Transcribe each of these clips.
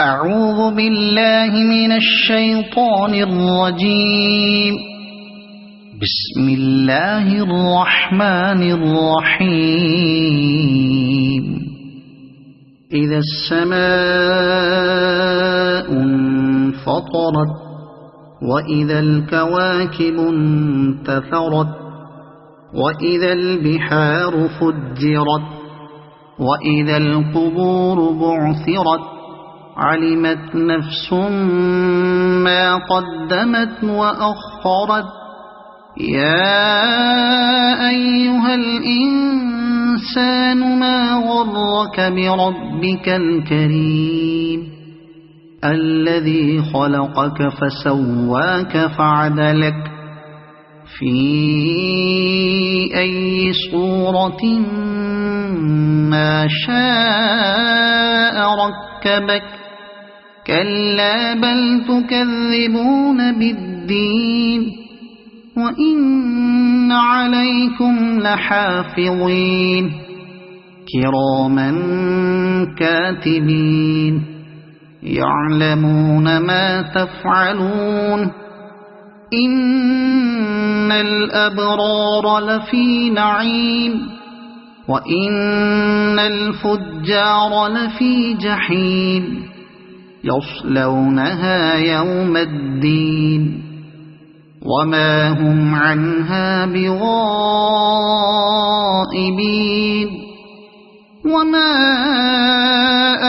أعوذ بالله من الشيطان الرجيم. بسم الله الرحمن الرحيم. إذا السماء انفطرت وإذا الكواكب انتثرت وإذا البحار فجرت وإذا القبور بعثرت علمت نفس ما قدمت وأخرت. يا أيها الإنسان ما غرك بربك الكريم الذي خلقك فسواك فعدلك في أي صورة ما شاء ركبك. كلا بل تكذبون بالدين وإن عليكم لحافظين كراما كاتبين يعلمون ما تفعلون. إن الأبرار لفي نعيم وإن الفجار لفي جحيم يصلونها يوم الدين وما هم عنها بغائبين. وما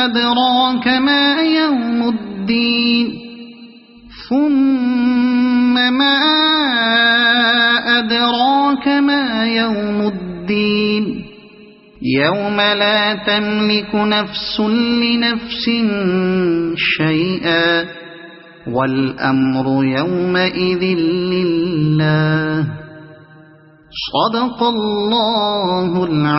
أدراك ما يوم الدين ثم ما أدراك ما يوم الدين يوم لا تملك نفس لنفس شيئا والأمر يومئذ لله. صدق الله العظيم.